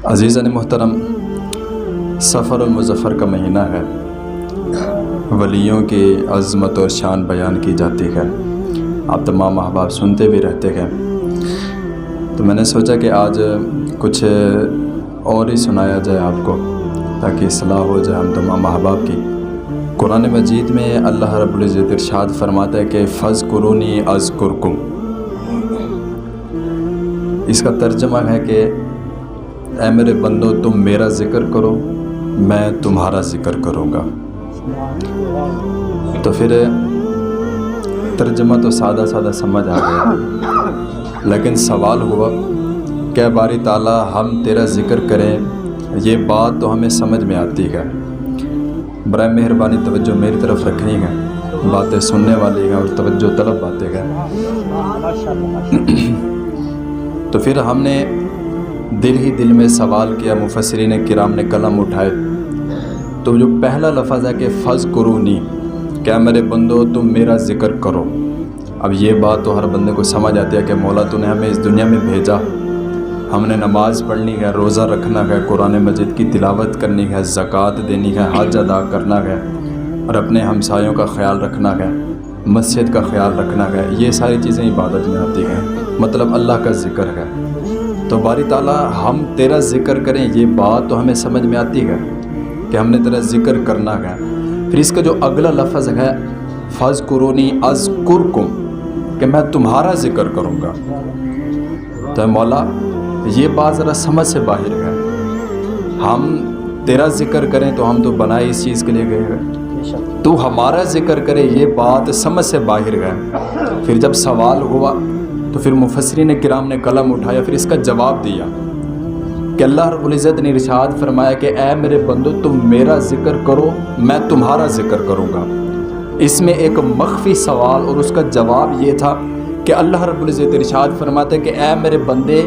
عزیزان محترم، سفر المظفر کا مہینہ ہے، ولیوں کی عظمت اور شان بیان کی جاتی ہے، آپ تمام احباب سنتے بھی رہتے ہیں۔ تو میں نے سوچا کہ آج کچھ اور ہی سنایا جائے آپ کو، تاکہ اصلاح ہو جائے ہم تمام احباب کی۔ قرآن مجید میں اللہ رب العزت ارشاد فرماتا ہے کہ فاذکرونی اذکرکم۔ اس کا ترجمہ ہے کہ اے میرے بندو تم میرا ذکر کرو، میں تمہارا ذکر کروں گا۔ تو پھر ترجمہ تو سادہ سادہ سمجھ آ گیا، لیکن سوال ہوا کہ باری تعالیٰ ہم تیرا ذکر کریں، یہ بات تو ہمیں سمجھ میں آتی ہے، برائے مہربانی توجہ میری طرف رکھنی ہے، باتیں سننے والی ہیں اور توجہ طلب باتیں ہیں۔ تو پھر ہم نے دل ہی دل میں سوال کیا، مفسرین کرام نے قلم اٹھائے، تو جو پہلا لفظ ہے کہ فاذکرونی، کہ میرے بندو تم میرا ذکر کرو۔ اب یہ بات تو ہر بندے کو سمجھ آتی ہے کہ مولا تو نے ہمیں اس دنیا میں بھیجا، ہم نے نماز پڑھنی ہے، روزہ رکھنا ہے، قرآن مجید کی تلاوت کرنی ہے، زکوٰۃ دینی ہے، حج ادا کرنا ہے، اور اپنے ہمسایوں کا خیال رکھنا ہے، مسجد کا خیال رکھنا ہے، یہ ساری چیزیں عبادت میں آتی ہیں، مطلب اللہ کا ذکر ہے۔ تو باری تعالیٰ ہم تیرا ذکر کریں، یہ بات تو ہمیں سمجھ میں آتی ہے کہ ہم نے تیرا ذکر کرنا ہے۔ پھر اس کا جو اگلا لفظ ہے فاذکرونی اذکرکم، کہ میں تمہارا ذکر کروں گا۔ تو مولا یہ بات ذرا سمجھ سے باہر ہے، ہم تیرا ذکر کریں تو ہم تو بنائے اس چیز کے لیے گئے ہیں، تو ہمارا ذکر کرے یہ بات سمجھ سے باہر ہے۔ پھر جب سوال ہوا تو پھر مفسرین کرام نے قلم اٹھایا، پھر اس کا جواب دیا کہ اللہ رب العزت نے ارشاد فرمایا کہ اے میرے بندو تم میرا ذکر کرو، میں تمہارا ذکر کروں گا۔ اس میں ایک مخفی سوال اور اس کا جواب یہ تھا کہ اللہ رب العزت ارشاد فرماتا ہے کہ اے میرے بندے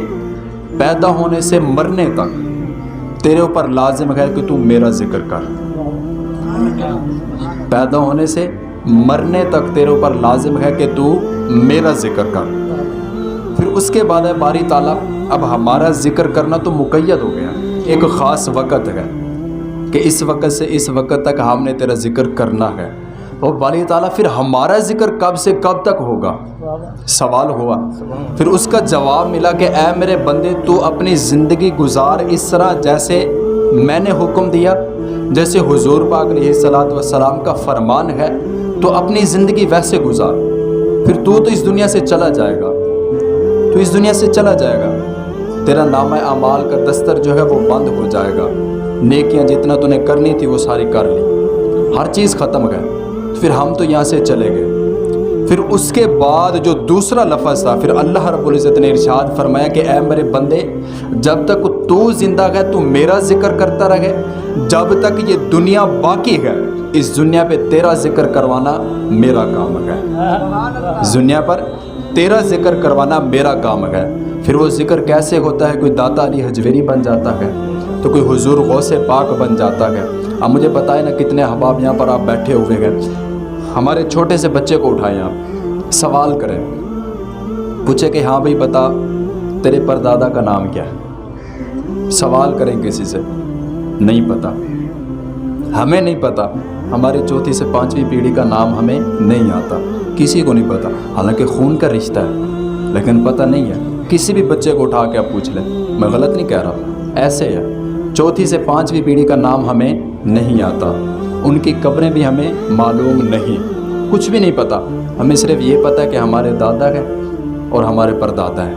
پیدا ہونے سے مرنے تک تیرے اوپر لازم ہے کہ تم میرا ذکر کر۔ پیدا ہونے سے مرنے تک تیرے اوپر لازم ہے کہ تو میرا ذکر کر۔ پھر اس کے بعد ہے باری تعالیٰ اب ہمارا ذکر کرنا تو مقید ہو گیا، ایک خاص وقت ہے کہ اس وقت سے اس وقت تک ہم نے تیرا ذکر کرنا ہے۔ اور باری تعالیٰ پھر ہمارا ذکر کب سے کب تک ہوگا، سوال ہوا۔ پھر اس کا جواب ملا کہ اے میرے بندے تو اپنی زندگی گزار اس طرح جیسے میں نے حکم دیا، جیسے حضور پاک علیہ الصلوۃ والسلام کا فرمان ہے، تو اپنی زندگی ویسے گزار۔ پھر تو اس دنیا سے چلا جائے گا، تو اس دنیا سے چلا جائے گا، تیرا نامہ اعمال کا دستر جو ہے وہ بند ہو جائے گا، نیکیاں جتنا تو نے کرنی تھی وہ ساری کر لی، ہر چیز ختم گئے، پھر ہم تو یہاں سے چلے گئے۔ پھر اس کے بعد جو دوسرا لفظ تھا، پھر اللہ رب العزت نے ارشاد فرمایا کہ اے میرے بندے جب تک تو زندہ ہے تو میرا ذکر کرتا رہے، جب تک یہ دنیا باقی ہے اس دنیا پہ تیرا ذکر کروانا میرا کام ہے، اس دنیا پر تیرا ذکر کروانا میرا کام ہے۔ پھر وہ ذکر کیسے ہوتا ہے، کوئی داتا علی حجویری بن جاتا ہے، تو کوئی حضور غوث پاک بن جاتا ہے۔ اب مجھے بتائیں نا کتنے احباب یہاں پر آپ بیٹھے ہوئے ہیں، ہمارے چھوٹے سے بچے کو اٹھائیں، آپ سوال کریں، پوچھے کہ ہاں بھائی بتا تیرے پردادا کا نام کیا ہے، سوال کریں کسی سے، نہیں پتہ، ہمیں نہیں پتہ، ہماری چوتھی سے پانچویں پیڑھی کا نام ہمیں نہیں آتا، کسی کو نہیں پتہ، حالانکہ خون کا رشتہ ہے لیکن پتہ نہیں ہے۔ کسی بھی بچے کو اٹھا کے آپ پوچھ لیں، میں غلط نہیں کہہ رہا، ایسے ہے، چوتھی سے پانچویں پیڑھی کا نام ہمیں نہیں آتا، ان کی قبریں بھی ہمیں معلوم نہیں، کچھ بھی نہیں پتہ، ہمیں صرف یہ پتہ ہے کہ ہمارے دادا ہے اور ہمارے پردادا ہے۔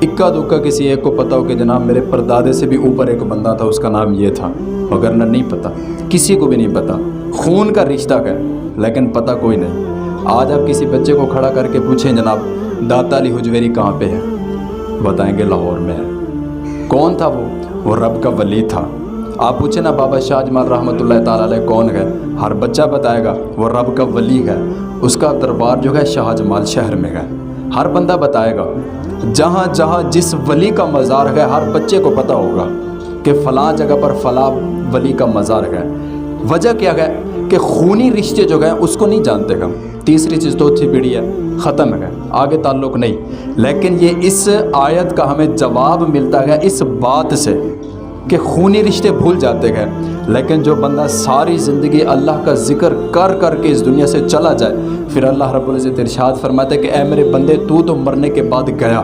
اکا دکا کسی ایک کو پتہ ہو کہ جناب میرے پردادے سے بھی اوپر ایک بندہ تھا، اس کا نام یہ تھا، مگر نہیں پتہ، کسی کو بھی نہیں پتہ، خون کا رشتہ ہے لیکن پتہ کوئی نہیں۔ آج آپ کسی بچے کو کھڑا کر کے پوچھیں جناب داتا علی حجویری کہاں پہ ہے، بتائیں گے لاہور میں ہے۔ کون تھا وہ رب کا ولی تھا۔ آپ پوچھیں نا بابا شاہ جمال رحمۃ اللہ تعالیٰ علیہ کون ہے، ہر بچہ بتائے گا وہ رب کا ولی ہے، اس کا دربار جو ہے شاہ جمال شہر میں ہے، ہر بندہ بتائے گا۔ جہاں جہاں جس ولی کا مزار ہے ہر بچے کو پتہ ہوگا کہ فلاں جگہ پر فلاں ولی کا مزار ہے۔ وجہ کیا ہے کہ خونی رشتے جو گئے اس کو نہیں جانتے ہم. تیسری چیز تو تھی بیڑی ہے، ختم ہے، آگے تعلق نہیں. لیکن یہ اس آیت کا ہمیں جواب ملتا ہے اس بات سے کہ خونی رشتے بھول جاتے گئے. لیکن جو بندہ ساری زندگی اللہ کا ذکر کر کر کے اس دنیا سے چلا جائے، پھر اللہ رب العزت ارشاد فرماتا ہے کہ اے میرے بندے تو مرنے کے بعد گیا،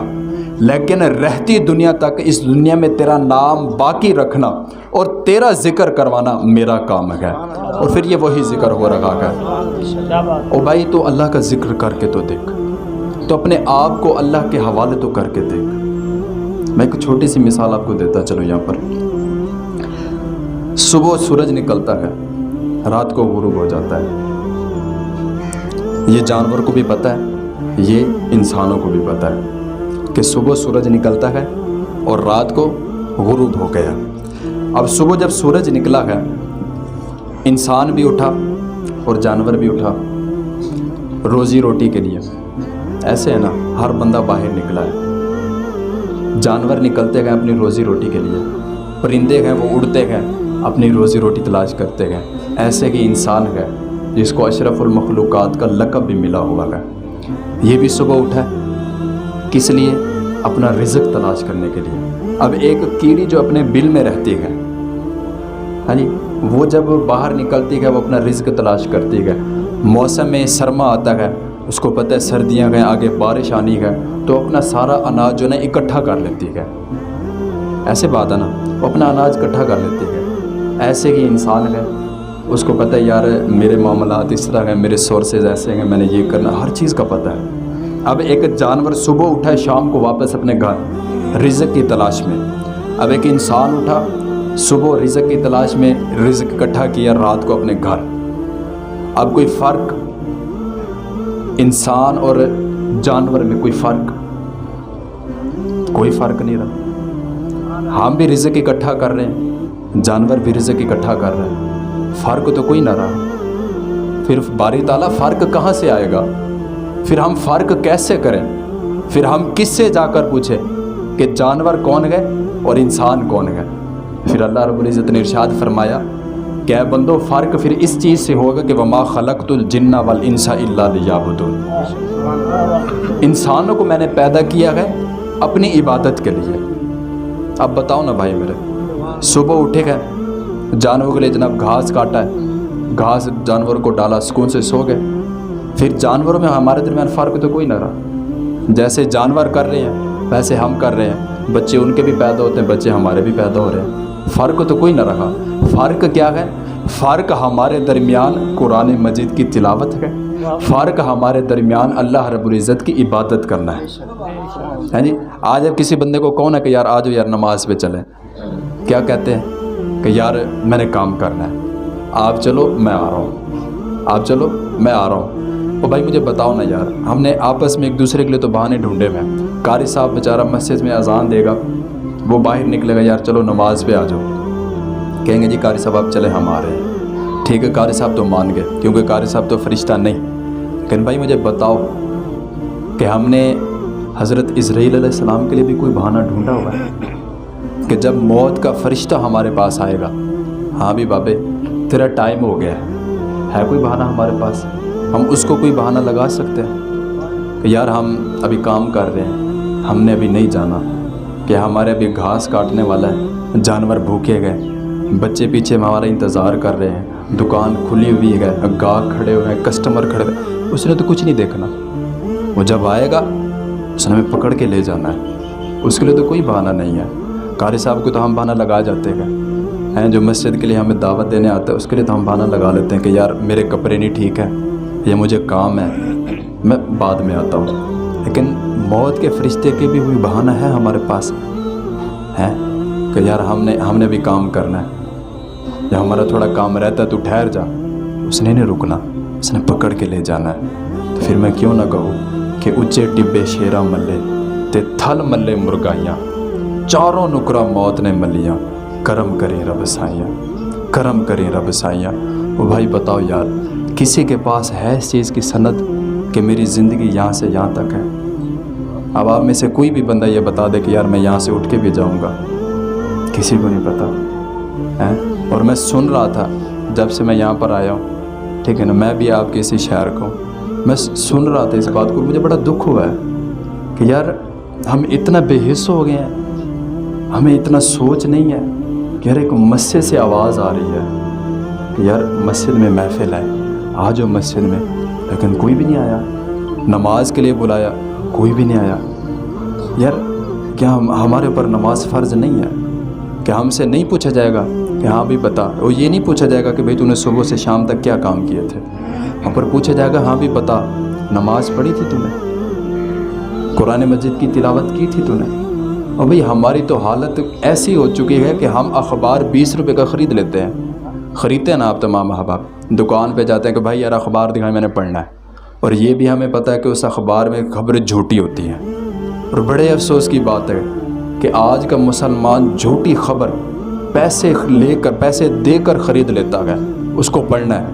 لیکن رہتی دنیا تک اس دنیا میں تیرا نام باقی رکھنا اور تیرا ذکر کروانا میرا کام ہے. اور پھر یہ وہی ذکر ہو رہا ہے. او بھائی تو اللہ کا ذکر کر کے تو دیکھ، تو اپنے آپ کو اللہ کے حوالے تو کر کے دیکھ. میں ایک چھوٹی سی مثال آپ کو دیتا چلو. یہاں پر صبح سورج نکلتا ہے، رات کو غروب ہو جاتا ہے. یہ جانور کو بھی پتہ ہے، یہ انسانوں کو بھی پتہ ہے کہ صبح سورج نکلتا ہے اور رات کو غروب ہو گیا. اب صبح جب سورج نکلا ہے، انسان بھی اٹھا اور جانور بھی اٹھا روزی روٹی کے لیے. ایسے ہے نا، ہر بندہ باہر نکلا ہے. جانور نکلتے گئے اپنی روزی روٹی کے لیے، پرندے گئے وہ اڑتے گئے اپنی روزی روٹی تلاش کرتے گئے. ایسے کہ انسان گئے جس کو اشرف المخلوقات کا لقب بھی ملا ہوا ہے، یہ بھی صبح اٹھا ہے. کس لیے؟ اپنا رزق تلاش کرنے کے لیے. اب ایک کیڑی جو اپنے بل میں رہتی ہے، ہاں جی، وہ جب باہر نکلتی ہے وہ اپنا رزق تلاش کرتی ہے. موسم سرما آتا ہے، اس کو پتہ ہے سردیاں گئے آگے بارش آنی ہے، تو اپنا سارا اناج جو ہے اکٹھا کر لیتی ہے. ایسے بات ہے نا، وہ اپنا اناج اکٹھا کر لیتی ہے. ایسے ہی انسان ہے، اس کو پتہ ہے یار میرے معاملات اس طرح ہیں، میرے سورسز ایسے ہیں، میں نے یہ کرنا، ہر چیز کا پتہ ہے. اب ایک جانور صبح اٹھا ہے، شام کو واپس اپنے گھر رزق کی تلاش میں. اب ایک انسان اٹھا صبح رزق کی تلاش میں، رزق اکٹھا کیا، رات کو اپنے گھر. اب کوئی فرق انسان اور جانور میں کوئی فرق نہیں رہا. ہم بھی رزق اکٹھا کر رہے ہیں، جانور بھی رزق اکٹھا کر رہے ہیں، فرق تو کوئی نہ رہا. پھر باری تعالیٰ فرق کہاں سے آئے گا؟ پھر ہم فرق کیسے کریں؟ پھر ہم کس سے جا کر پوچھیں کہ جانور کون ہے اور انسان کون ہے؟ پھر اللہ رب العزت نے ارشاد فرمایا کہ اے بندو، فرق پھر اس چیز سے ہوگا کہ وما خلقت الجن والانس الا لیعبدون. انسانوں کو میں نے پیدا کیا ہے اپنی عبادت کے لیے. اب بتاؤ نا بھائی میرے، صبح اٹھے گئے، جانوروں کے لیے جناب گھاس کاٹا ہے، گھاس جانوروں کو ڈالا، سکون سے سو گئے. پھر جانوروں میں ہمارے درمیان فرق تو کوئی نہ رہا. جیسے جانور کر رہے ہیں ویسے ہم کر رہے ہیں، بچے ان کے بھی پیدا ہوتے ہیں، بچے ہمارے بھی پیدا ہو رہے ہیں. فرق تو کوئی نہ رہا. فرق کیا ہے؟ فرق ہمارے درمیان قرآن مجید کی تلاوت ہے، فرق ہمارے درمیان اللہ رب العزت کی عبادت کرنا ہے جی. آج اب کسی بندے کو کون ہے کہ یار آجو یار نماز پہ چلیں، کیا کہتے ہیں کہ یار میں نے کام کرنا ہے، آپ چلو میں آ رہا ہوں، آپ چلو میں آ رہا ہوں. اور بھائی مجھے بتاؤ نا یار، ہم نے آپس میں ایک دوسرے کے لیے تو بہانے ڈھونڈے ہوئے ہیں. قاری صاحب بیچارہ مسجد میں اذان دے گا، وہ باہر نکلے گا، یار چلو نماز پہ آ جاؤ. کہیں گے جی قاری صاحب آپ چلے، ہم آ رہے ہیں. ٹھیک ہے، قاری صاحب تو مان گئے کیونکہ قاری صاحب تو فرشتہ نہیں. لیکن بھائی مجھے بتاؤ کہ ہم نے حضرت اسرائیل علیہ السلام کے لیے بھی کوئی بہانہ ڈھونڈا ہوا ہے کہ جب موت کا فرشتہ ہمارے پاس آئے گا، ہاں بھی بابے تیرا ٹائم ہو گیا ہے کوئی بہانہ ہمارے پاس؟ ہم اس کو کوئی بہانہ لگا سکتے ہیں کہ یار ہم ابھی کام کر رہے ہیں، ہم نے ابھی نہیں جانا، کہ ہمارے ابھی گھاس کاٹنے والا ہے، جانور بھوکے گئے، بچے پیچھے ہمارا انتظار کر رہے ہیں، دکان کھلی ہوئی ہے، گاہک کھڑے ہوئے ہیں، کسٹمر کھڑے ہوئے. اس نے تو کچھ نہیں دیکھنا، وہ جب آئے گا اس نے ہمیں پکڑ کے لے جانا ہے. اس کے لیے تو کوئی بہانہ نہیں ہے. قاری صاحب کو تو ہم بہانہ لگا جاتے ہیں، جو مسجد کے لیے ہمیں دعوت دینے آتا ہے اس کے لیے تو ہم بہانہ لگا لیتے ہیں کہ یار میرے کپڑے نہیں ٹھیک ہیں، یہ مجھے کام ہے، میں بعد میں آتا ہوں. لیکن موت کے فرشتے کے بھی کوئی بہانہ ہے ہمارے پاس ہے کہ یار ہم نے بھی کام کرنا ہے، یا ہمارا تھوڑا کام رہتا ہے تو ٹھہر جا. اس نے نہیں رکنا، اس نے پکڑ کے لے جانا ہے. تو پھر میں کیوں نہ کہوں کہ اچے ٹبے شیرا ملے تے تھل ملے مرگائیاں، چاروں نکرا موت نے ملیاں، کرم کریں رب سائیاں، کرم کریں رب سائیاں. وہ بھائی بتاؤ یار، کسی کے پاس ہے اس چیز کی سند کہ میری زندگی یہاں سے یہاں تک ہے؟ اب آپ میں سے کوئی بھی بندہ یہ بتا دے کہ یار میں یہاں سے اٹھ کے بھی جاؤں گا، کسی کو نہیں پتا ہے. اور میں سن رہا تھا جب سے میں یہاں پر آیا ہوں ٹھیک ہے نا. میں بھی آپ کے اسی شہر کا ہوں. میں سن رہا تھا اس بات کو, مجھے بڑا دکھ ہوا ہے کہ یار ہم اتنا بے حس ہو گئے ہیں, ہمیں اتنا سوچ نہیں ہے کہ یار ایک مسجد سے آواز آ رہی ہے کہ یار مسجد میں محفل ہے, آ جاؤ مسجد میں, لیکن کوئی بھی نہیں آیا. نماز کے لیے بلایا, کوئی بھی نہیں آیا. یار کیا ہمارے اوپر نماز فرض نہیں ہے؟ کہ ہم سے نہیں پوچھا جائے گا کہ ہاں بھی بتا, اور یہ نہیں پوچھا جائے گا کہ بھئی تو نے صبح سے شام تک کیا کام کیے تھے. ہم پر پوچھا جائے گا ہاں بھی بتا, نماز پڑھی تھی تو نے, قرآن مجید کی تلاوت کی تھی تو نے. اور بھئی ہماری تو حالت ایسی ہو چکی ہے کہ ہم اخبار 20 روپے کا خرید لیتے ہیں. خریدتے ہیں نا آپ تمام احباب, دکان پہ جاتے ہیں کہ بھائی یار اخبار دکھائیں, میں نے پڑھنا ہے. اور یہ بھی ہمیں پتہ ہے کہ اس اخبار میں خبریں جھوٹی ہوتی ہیں. اور بڑے افسوس کی بات ہے کہ آج کا مسلمان جھوٹی خبر پیسے دے کر خرید لیتا ہے, اس کو پڑھنا ہے,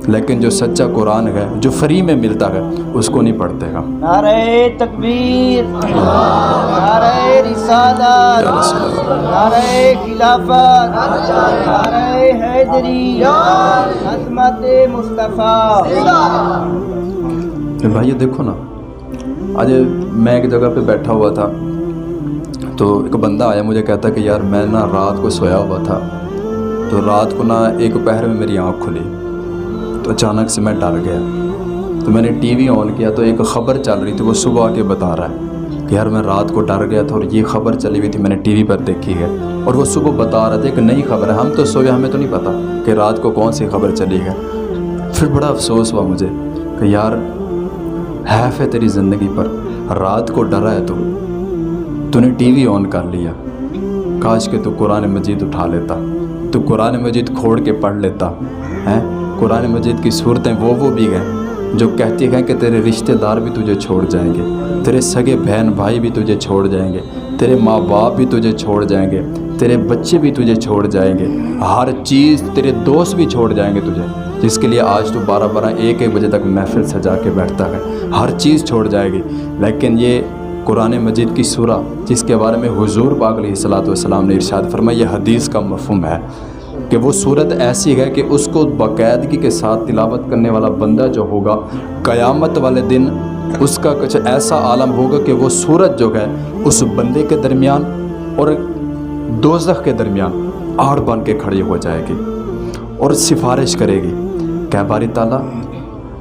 لیکن جو سچا قرآن ہے جو فری میں ملتا ہے اس کو نہیں پڑھتے گا. نعرہ تکبیر, نعرہ رسالت, نعرہ خلافت, نعرہ حیدری, عظمت مصطفیٰ. بھائی دیکھو نا, آج میں ایک جگہ پہ بیٹھا ہوا تھا تو ایک بندہ آیا, مجھے کہتا کہ یار میں نا رات کو سویا ہوا تھا, تو رات کو نا ایک پہر میں میری آنکھ کھلی, تو اچانک سے میں ڈر گیا. تو میں نے ٹی وی آن کیا تو ایک خبر چل رہی تھی, وہ صبح آ کے بتا رہا ہے کہ یار میں رات کو ڈر گیا تھا اور یہ خبر چلی ہوئی تھی, میں نے ٹی وی پر دیکھی ہے, اور وہ صبح بتا رہا تھا ایک نئی خبر ہے. ہم تو سوئے, ہمیں تو نہیں پتہ کہ رات کو کون سی خبر چلی ہے. پھر بڑا افسوس ہوا مجھے کہ یار حیف ہے تیری زندگی پر, رات کو ڈرا ہے تو نے ٹی وی آن کر لیا. کاش کہ تو قرآن مجید اٹھا لیتا, تو قرآن مجید کھوڑ کے پڑھ لیتا ہیں. قرآن مجید کی صورتیں وہ بھی ہیں جو کہتی ہیں کہ تیرے رشتہ دار بھی تجھے چھوڑ جائیں گے, تیرے سگے بہن بھائی بھی تجھے چھوڑ جائیں گے, تیرے ماں باپ بھی تجھے چھوڑ جائیں گے, تیرے بچے بھی تجھے چھوڑ جائیں گے, ہر چیز, تیرے دوست بھی چھوڑ جائیں گے تجھے, جس کے لیے آج تو 12-1 بجے تک محفل سجا کے بیٹھتا ہے. ہر چیز چھوڑ جائے گی, لیکن یہ قرآن مجید کی سورہ جس کے بارے میں حضور پاک علیہ الصلوۃ والسلام نے ارشاد فرمایا, یہ حدیث کا مفہوم ہے کہ وہ صورت ایسی ہے کہ اس کو باقاعدگی کے ساتھ تلاوت کرنے والا بندہ جو ہوگا, قیامت والے دن اس کا کچھ ایسا عالم ہوگا کہ وہ صورت جو ہے اس بندے کے درمیان اور دوزخ کے درمیان آڑ بن کے کھڑی ہو جائے گی اور سفارش کرے گی کہ باری تعالیٰ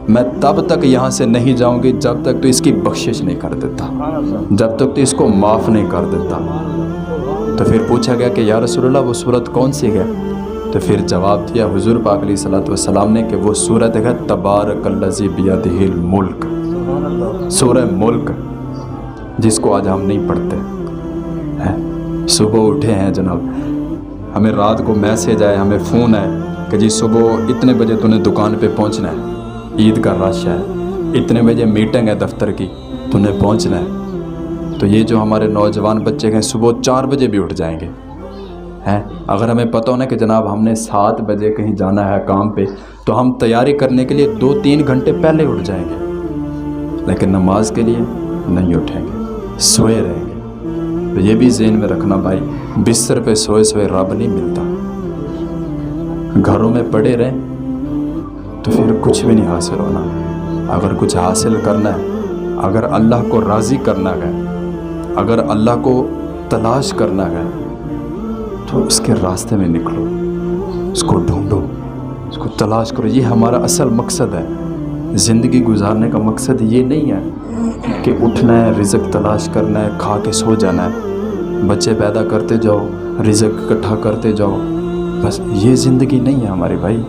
میں تب تک یہاں سے نہیں جاؤں گی جب تک تو اس کی بخشش نہیں کر دیتا, جب تک تو اس کو معاف نہیں کر دیتا. تو پھر پوچھا گیا کہ یا رسول اللہ وہ صورت کون سی ہے؟ تو پھر جواب دیا حضور پاک علیہ الصلوۃ والسلام نے کہ وہ صورت ہے تبارک الذی بیدہ الملک, سورہ ملک, جس کو آج ہم نہیں پڑھتے ہیں. صبح اٹھے ہیں جناب, ہمیں رات کو میسیج آئے, ہمیں فون ہے کہ جی صبح اتنے بجے تو نے دکان پہ پہنچنا ہے, عید کا رش ہے, اتنے بجے میٹنگ ہے دفتر کی, تو نے پہنچنا ہے. تو یہ جو ہمارے نوجوان بچے ہیں صبح 4 بجے بھی اٹھ جائیں گے ہیں. اگر ہمیں پتہ ہونا کہ جناب ہم نے 7 بجے کہیں جانا ہے کام پہ, تو ہم تیاری کرنے کے لیے 2-3 گھنٹے پہلے اٹھ جائیں گے, لیکن نماز کے لیے نہیں اٹھیں گے, سوئے رہیں گے. تو یہ بھی ذہن میں رکھنا بھائی, بستر پہ سوئے رب نہیں ملتا. گھروں میں پڑے رہیں تو پھر کچھ بھی نہیں حاصل ہونا. اگر کچھ حاصل کرنا ہے, اگر اللہ کو راضی کرنا ہے, اگر اللہ کو تلاش کرنا ہے, تو اس کے راستے میں نکلو, اس کو ڈھونڈو, اس کو تلاش کرو. یہ ہمارا اصل مقصد ہے. زندگی گزارنے کا مقصد یہ نہیں ہے کہ اٹھنا ہے, رزق تلاش کرنا ہے, کھا کے سو جانا ہے, بچے پیدا کرتے جاؤ, رزق اکٹھا کرتے جاؤ, بس یہ زندگی نہیں ہے ہماری بھائی.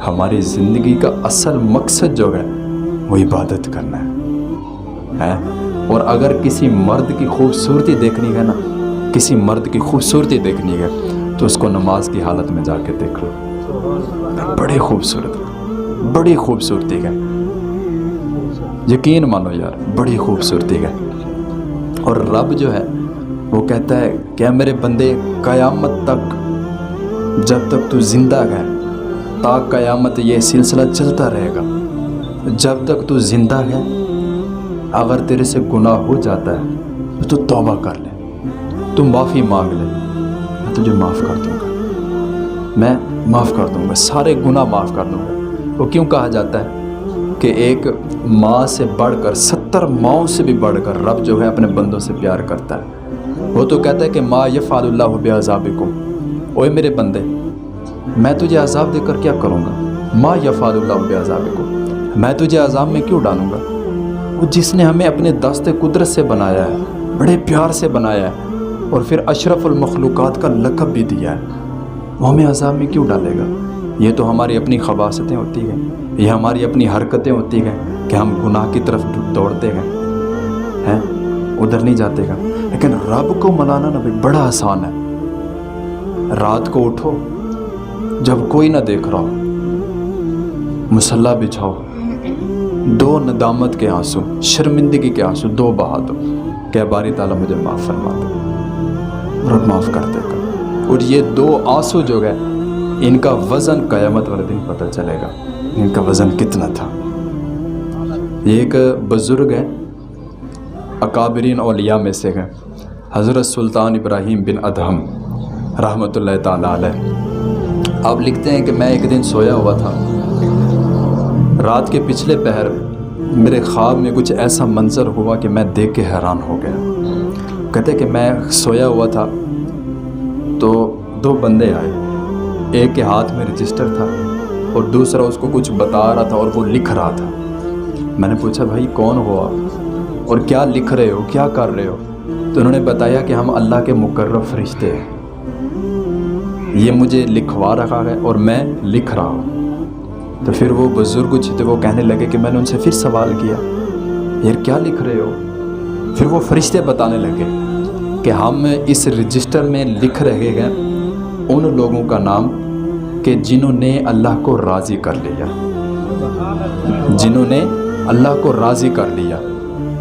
ہماری زندگی کا اصل مقصد جو ہے وہ عبادت کرنا ہے. اور اگر کسی مرد کی خوبصورتی دیکھنی ہے نا, کسی مرد کی خوبصورتی دیکھنی ہے, تو اس کو نماز کی حالت میں جا کے دیکھ لو. بڑی خوبصورت, بڑی خوبصورتی ہے, یقین مانو یار, بڑی خوبصورتی ہے. اور رب جو ہے وہ کہتا ہے کہ میرے بندے قیامت تک جب تک تو زندہ ہے, تا قیامت یہ سلسلہ چلتا رہے گا. جب تک تو زندہ ہے, اگر تیرے سے گناہ ہو جاتا ہے تو توبہ کر لے, تو معافی مانگ لے, میں تجھے معاف کر دوں گا, میں معاف کر دوں گا, سارے گناہ معاف کر دوں گا. وہ کیوں کہا جاتا ہے کہ ایک ماں سے بڑھ کر 70 ماؤں سے بھی بڑھ کر رب جو ہے اپنے بندوں سے پیار کرتا ہے؟ وہ تو کہتا ہے کہ ما یفعل اللہ بعذابکم، اوے میرے بندے میں تجھے عذاب دے کر کیا کروں گا؟ ما یفعل اللہ بعذابکم، میں تجھے عذاب میں کیوں ڈالوں گا؟ وہ جس نے ہمیں اپنے دست قدرت سے بنایا ہے، بڑے پیار سے بنایا ہے، اور پھر اشرف المخلوقات کا لقب بھی دیا ہے، وہ ہمیں عذاب میں کیوں ڈالے گا؟ یہ تو ہماری اپنی خباثتیں ہوتی ہیں، یہ ہماری اپنی حرکتیں ہوتی ہیں کہ ہم گناہ کی طرف دوڑتے ہیں، ادھر نہیں جاتے گا۔ لیکن رب کو منانا نا بھائی بڑا آسان ہے۔ رات کو اٹھو جب کوئی نہ دیکھ رہا ہو، مصلی بچھاؤ، 2 ندامت کے آنسو، شرمندگی کے آنسو 2 بہا دو کہ باری تعالیٰ مجھے معاف فرما دے، رب معاف کر دے گا۔ اور یہ 2 آنسو جو ہے ان کا وزن قیامت والے دن پتہ چلے گا، ان کا وزن کتنا تھا۔ یہ ایک بزرگ ہے، اکابرین اولیاء میں سے ہے، حضرت سلطان ابراہیم بن ادہم رحمۃ اللہ تعالیٰ علیہ۔ آپ لکھتے ہیں کہ میں ایک دن سویا ہوا تھا، رات کے پچھلے پہر میرے خواب میں کچھ ایسا منظر ہوا کہ میں دیکھ کے حیران ہو گیا۔ کہتے کہ میں سویا ہوا تھا تو 2 بندے آئے، ایک کے ہاتھ میں رجسٹر تھا اور دوسرا اس کو کچھ بتا رہا تھا اور وہ لکھ رہا تھا۔ میں نے پوچھا بھائی کون ہو آپ اور کیا لکھ رہے ہو، کیا کر رہے ہو؟ تو انہوں نے بتایا کہ ہم اللہ کے مقرب فرشتے ہیں، یہ مجھے لکھوا رہا ہے اور میں لکھ رہا ہوں۔ تو پھر وہ بزرگ تھے، وہ کہنے لگے کہ میں نے ان سے پھر سوال کیا یار کیا لکھ رہے ہو؟ پھر وہ فرشتے بتانے لگے کہ ہم اس رجسٹر میں لکھ رہے ہیں ان لوگوں کا نام کہ جنہوں نے اللہ کو راضی کر لیا، جنہوں نے اللہ کو راضی کر لیا،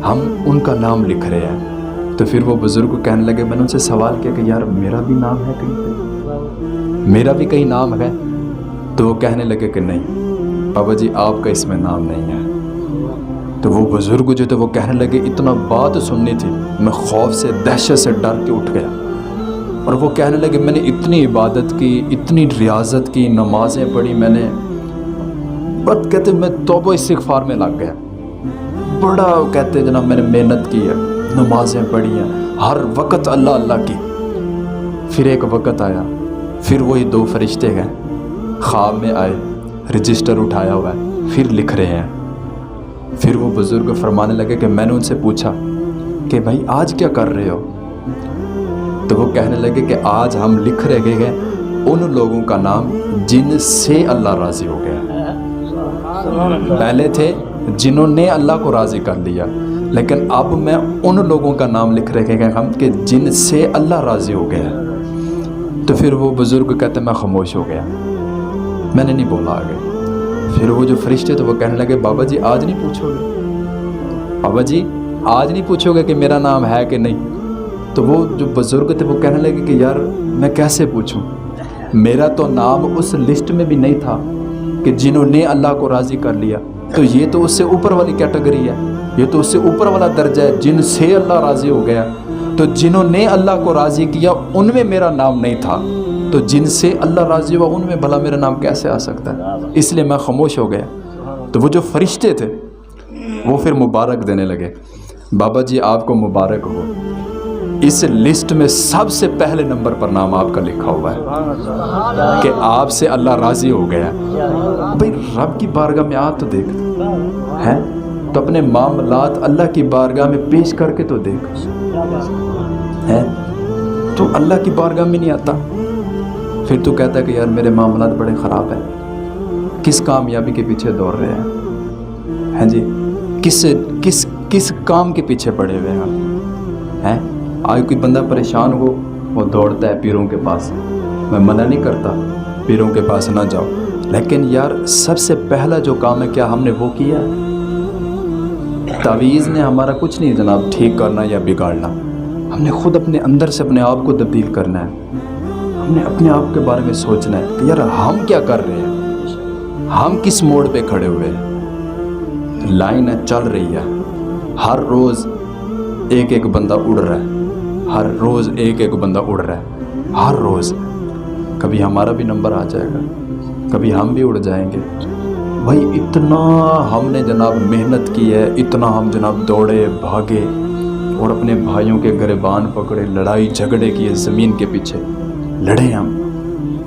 ہم ان کا نام لکھ رہے ہیں۔ تو پھر وہ بزرگ کہنے لگے، میں نے ان سے سوال کیا کہ یار میرا بھی نام ہے کہیں پہ، میرا بھی کہیں نام ہے؟ تو وہ کہنے لگے کہ نہیں بابا جی آپ کا اس میں نام نہیں ہے۔ تو وہ بزرگ جو تھے وہ کہنے لگے، اتنا بات سننی تھی، میں خوف سے دہشت سے ڈر کے اٹھ گیا، اور وہ کہنے لگے میں نے اتنی عبادت کی، اتنی ریاضت کی، نمازیں پڑھی میں نے، بٹ کہتے میں توبہ استغفار میں لگ گیا، بڑا کہتے جناب میں نے محنت کی ہے، نمازیں پڑھی ہیں، ہر وقت اللہ اللہ کی۔ پھر ایک وقت آیا، پھر وہی 2 فرشتے گئے، خواب میں آئے، رجسٹر اٹھایا ہوا ہے، پھر لکھ رہے ہیں۔ پھر وہ بزرگ فرمانے لگے کہ میں نے ان سے پوچھا کہ بھائی آج کیا کر رہے ہو؟ تو وہ کہنے لگے کہ آج ہم لکھ رہے ہیں ان لوگوں کا نام جن سے اللہ راضی ہو گیا۔ پہلے تھے جنہوں نے اللہ کو راضی کر لیا، لیکن اب میں ان لوگوں کا نام لکھ رہے ہیں ہم کہ جن سے اللہ راضی ہو گیا۔ تو پھر وہ بزرگ کہتے میں خاموش ہو گیا، میں نے نہیں بولا آگے۔ پھر وہ جو فرشتے تو وہ کہنے لگے بابا جی آج نہیں پوچھو گے، بابا جی آج نہیں پوچھو گے کہ میرا نام ہے کہ نہیں؟ تو وہ جو بزرگ تھے وہ کہنے لگے کہ یار میں کیسے پوچھوں، میرا تو نام اس لسٹ میں بھی نہیں تھا کہ جنہوں نے اللہ کو راضی کر لیا، تو یہ تو اس سے اوپر والی کیٹیگری ہے، یہ تو اس سے اوپر والا درجہ ہے، جن سے اللہ راضی ہو گیا۔ تو جنہوں نے اللہ کو راضی کیا ان میں میرا نام نہیں تھا، تو جن سے اللہ راضی ہوا ان میں بھلا میرا نام کیسے آ سکتا ہے؟ اس لیے میں خاموش ہو گیا۔ تو وہ جو فرشتے تھے وہ پھر مبارک دینے لگے، بابا جی آپ کو مبارک ہو، اس لسٹ میں سب سے پہلے نمبر پر نام آپ کا لکھا ہوا ہے کہ آپ سے اللہ راضی ہو گیا۔ بھئی رب کی بارگاہ میں آ تو دیکھ ہے، تو اپنے معاملات اللہ کی بارگاہ میں پیش کر کے تو دیکھ ہے، تو اللہ کی بارگاہ میں نہیں آتا، پھر تو کہتا ہے کہ یار میرے معاملات بڑے خراب ہیں، کس کامیابی کے پیچھے دوڑ رہے ہیں جی، کس کام کے پیچھے پڑے ہوئے ہیں؟ آج کوئی بندہ پریشان ہو وہ دوڑتا ہے پیروں کے پاس، میں منع نہیں کرتا پیروں کے پاس نہ جاؤ، لیکن یار سب سے پہلا جو کام ہے کیا ہم نے وہ کیا؟ تعویذ نے ہمارا کچھ نہیں جناب ٹھیک کرنا یا بگاڑنا، ہم نے خود اپنے اندر سے اپنے آپ کو تبدیل کرنا ہے، ہم نے اپنے آپ کے بارے میں سوچنا ہے کہ یار ہم کیا کر رہے ہیں، ہم کس موڑ پہ کھڑے ہوئے ہیں، لائن ہے چل رہی ہے، ہر روز ایک ایک بندہ اڑ رہا ہے، ہر روز ایک ایک بندہ اڑ رہا ہے، ہر روز کبھی ہمارا بھی نمبر آ جائے گا، کبھی ہم بھی اڑ جائیں گے، بھائی اتنا ہم نے جناب محنت کی ہے، اتنا ہم جناب دوڑے بھاگے اور اپنے بھائیوں کے گریبان پکڑے، لڑائی جھگڑے کیے، زمین کے پیچھے لڑے ہم.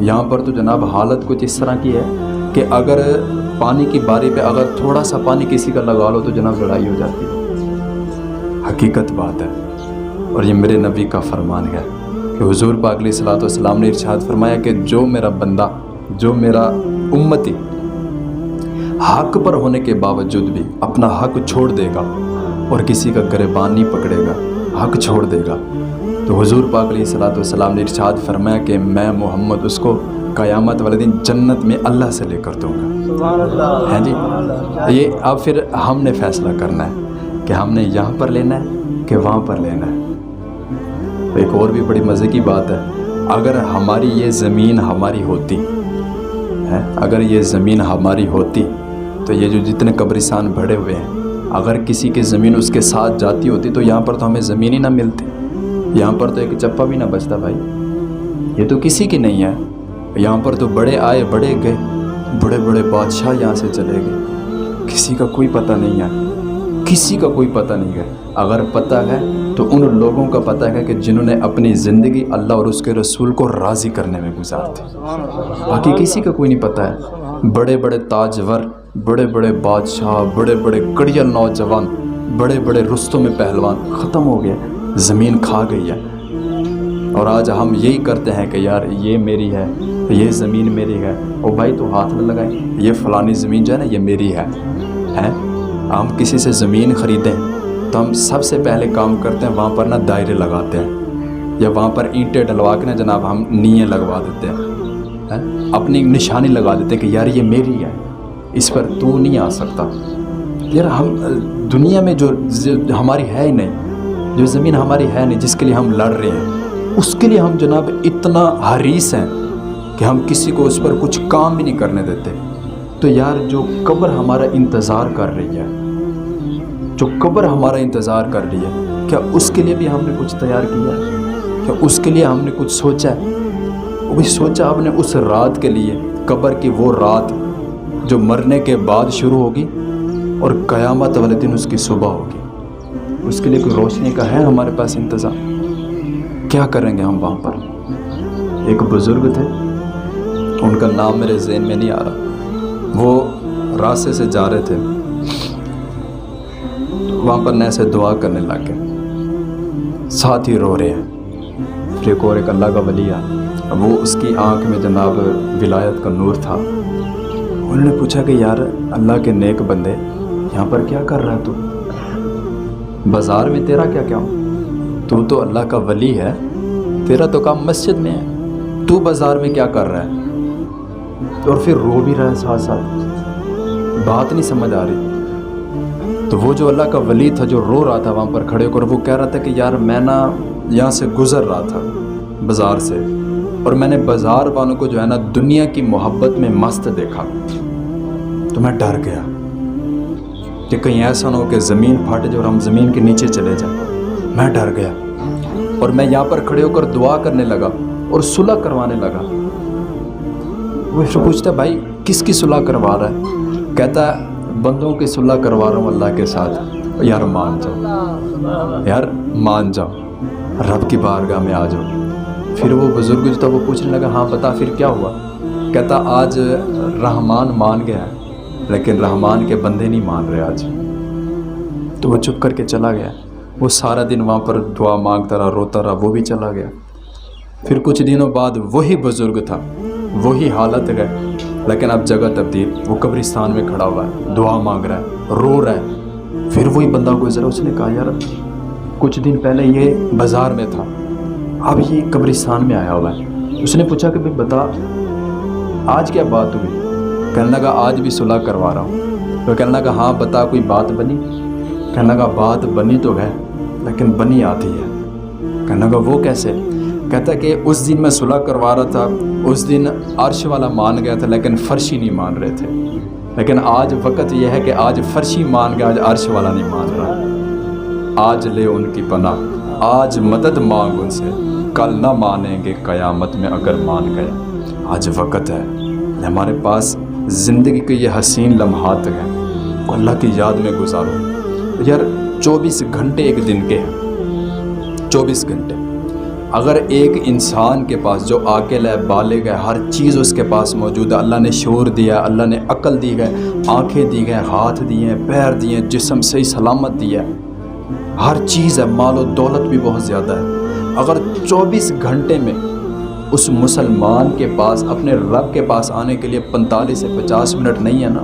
یہاں پر تو جناب حالت کچھ اس طرح کی ہے کہ اگر پانی کی باری پہ اگر تھوڑا سا پانی کسی کا لگا لو تو جناب لڑائی ہو جاتی ہے. حقیقت بات ہے، اور یہ میرے نبی کا فرمان ہے کہ حضور پاک علیہ الصلوۃ والسلام نے ارشاد فرمایا کہ جو میرا بندہ، جو میرا امتی حق پر ہونے کے باوجود بھی اپنا حق چھوڑ دے گا اور کسی کا گریبان نہیں پکڑے گا، حق چھوڑ دے گا، تو حضور پاک علیہ الصلوۃ والسلام نے ارشاد فرمایا کہ میں محمد اس کو قیامت والے دن جنت میں اللہ سے لے کر دوں گا. سبحان اللہ. ہیں جی، یہ اب پھر ہم نے فیصلہ کرنا ہے کہ ہم نے یہاں پر لینا ہے کہ وہاں پر لینا ہے. ایک اور بھی بڑی مزے کی بات ہے، اگر ہماری یہ زمین ہماری ہوتی ہے، اگر یہ زمین ہماری ہوتی تو یہ جو جتنے قبرستان بھرے ہوئے ہیں، اگر کسی کی زمین اس کے ساتھ جاتی ہوتی تو یہاں پر تو ہمیں زمین ہی نہ ملتی، یہاں پر تو ایک چپا بھی نہ بچتا. بھائی یہ تو کسی کی نہیں ہے، یہاں پر تو بڑے آئے بڑے گئے، بڑے بڑے بادشاہ یہاں سے چلے گئے، کسی کا کوئی پتہ نہیں ہے، کسی کا کوئی پتہ نہیں ہے. اگر پتہ ہے تو ان لوگوں کا پتہ ہے کہ جنہوں نے اپنی زندگی اللہ اور اس کے رسول کو راضی کرنے میں گزار دی، باقی کسی کا کوئی نہیں پتہ ہے. بڑے بڑے تاجور، بڑے بڑے بادشاہ، بڑے بڑے کڑیل نوجوان، بڑے بڑے رستوں میں پہلوان ختم ہو گئے، زمین کھا گئی ہے. اور آج ہم یہی کرتے ہیں کہ یار یہ میری ہے، یہ زمین میری ہے. او بھائی تو ہاتھ نہ لگائیں، یہ فلانی زمین جو ہے نا یہ میری ہے. ہم کسی سے زمین خریدیں تو ہم سب سے پہلے کام کرتے ہیں وہاں پر نا دائرے لگاتے ہیں، یا وہاں پر اینٹیں ڈلوا کے نا جناب ہم نیے لگوا دیتے ہیں، اپنی نشانی لگا دیتے ہیں کہ یار یہ میری ہے، اس پر تو نہیں آ سکتا. یار ہم دنیا میں جو ہماری ہے ہی نہیں، جو زمین ہماری ہے نہیں، جس کے لیے ہم لڑ رہے ہیں، اس کے لیے ہم جناب اتنا حریص ہیں کہ ہم کسی کو اس پر کچھ کام بھی نہیں کرنے دیتے. تو یار جو قبر ہمارا انتظار کر رہی ہے، جو قبر ہمارا انتظار کر رہی ہے، کیا اس کے لیے بھی ہم نے کچھ تیار کیا ہے؟ کیا اس کے لیے ہم نے کچھ سوچا ہے؟ وہ بھی سوچا آپ نے اس رات کے لیے، قبر کی وہ رات جو مرنے کے بعد شروع ہوگی اور قیامت والے دن اس کی صبح ہوگی، اس کے لیے کوئی روشنی کا ہے ہمارے پاس انتظام؟ کیا کریں گے ہم وہاں پر؟ ایک بزرگ تھے، ان کا نام میرے ذہن میں نہیں آ رہا، وہ راستے سے جا رہے تھے، وہاں پر نئے سے دعا کرنے لگ گئے، ساتھ ہی رو رہے ہیں. پھر ایک اللہ کا ولی ہے، وہ اس کی آنکھ میں جناب ولایت کا نور تھا. انہوں نے پوچھا کہ یار اللہ کے نیک بندے یہاں پر کیا کر رہا ہے تو؟ بازار میں تیرا کیا کام؟ تو اللہ کا ولی ہے، تیرا تو کام مسجد میں ہے، تو بازار میں کیا کر رہا ہے؟ اور پھر رو بھی رہا ہے ساتھ ساتھ، بات نہیں سمجھ آ رہی. تو وہ جو اللہ کا ولی تھا جو رو رہا تھا وہاں پر کھڑے ہو کر، وہ کہہ رہا تھا کہ یار میں نا یہاں سے گزر رہا تھا بازار سے، اور میں نے بازار والوں کو جو ہے نا دنیا کی محبت میں مست دیکھا، تو میں ڈر گیا کہ کہیں ایسا نہ ہو کہ زمین پھٹ جائے اور ہم زمین کے نیچے چلے جائیں. میں ڈر گیا اور میں یہاں پر کھڑے ہو کر دعا کرنے لگا اور صلح کروانے لگا. وہ پوچھتا بھائی کس کی صلح کروا رہا ہے؟ کہتا ہے بندوں کی صلح کروا رہا ہوں اللہ کے ساتھ. یار مان جاؤ، یار مان جاؤ، رب کی بارگاہ میں آ جاؤ. پھر وہ بزرگ جو تھا وہ پوچھنے لگا ہاں بتا پھر کیا ہوا؟ کہتا آج رحمان مان گیا لیکن رحمان کے بندے نہیں مان رہے آج. تو وہ چپ کر کے چلا گیا. وہ سارا دن وہاں پر دعا مانگتا رہا، روتا رہا، وہ بھی چلا گیا. پھر کچھ دنوں بعد وہی بزرگ تھا، وہی حالت ہے، لیکن اب جگہ تبدیل. وہ قبرستان میں کھڑا ہوا ہے، دعا مانگ رہا ہے، رو رہا ہے. پھر وہی بندہ گزرا، اس نے کہا یار کچھ دن پہلے یہ بازار میں تھا، اب یہ قبرستان میں آیا ہوا ہے. اس نے پوچھا کہ بھائی بتا آج کیا بات ہوئی؟ کہنے لگا آج بھی صلح کروا رہا ہوں. تو کہنے لگا ہاں بتا کوئی بات بنی؟ کہنے لگا بات بنی تو ہے لیکن بنی آتی ہے. کہنے لگا وہ کیسے؟ کہتا کہ اس دن میں صلح کروا رہا تھا، اس دن عرش والا مان گیا تھا لیکن فرشی نہیں مان رہے تھے، لیکن آج وقت یہ ہے کہ آج فرشی مان گیا، آج عرش والا نہیں مان رہا. آج لے ان کی پناہ، آج مدد مانگ ان سے، کل نہ مانیں گے قیامت میں اگر مان گئے. آج وقت ہے، ہمارے پاس زندگی کے یہ حسین لمحات ہیں وہ اللہ کی یاد میں گزارو۔ یار 24 گھنٹے ایک دن کے ہیں، 24 گھنٹے۔ اگر ایک انسان کے پاس جو عاقل ہے، بالغ ہے، ہر چیز اس کے پاس موجود ہے، اللہ نے شعور دیا، اللہ نے عقل دی ہے، آنکھیں دی ہیں، ہاتھ دیے ہیں، پیر دیے ہیں، جسم صحیح سلامت دیا ہے، ہر چیز ہے، مال و دولت بھی بہت زیادہ ہے۔ اگر 24 گھنٹے میں اس مسلمان کے پاس اپنے رب کے پاس آنے کے لیے 45 سے 50 منٹ نہیں ہے نا،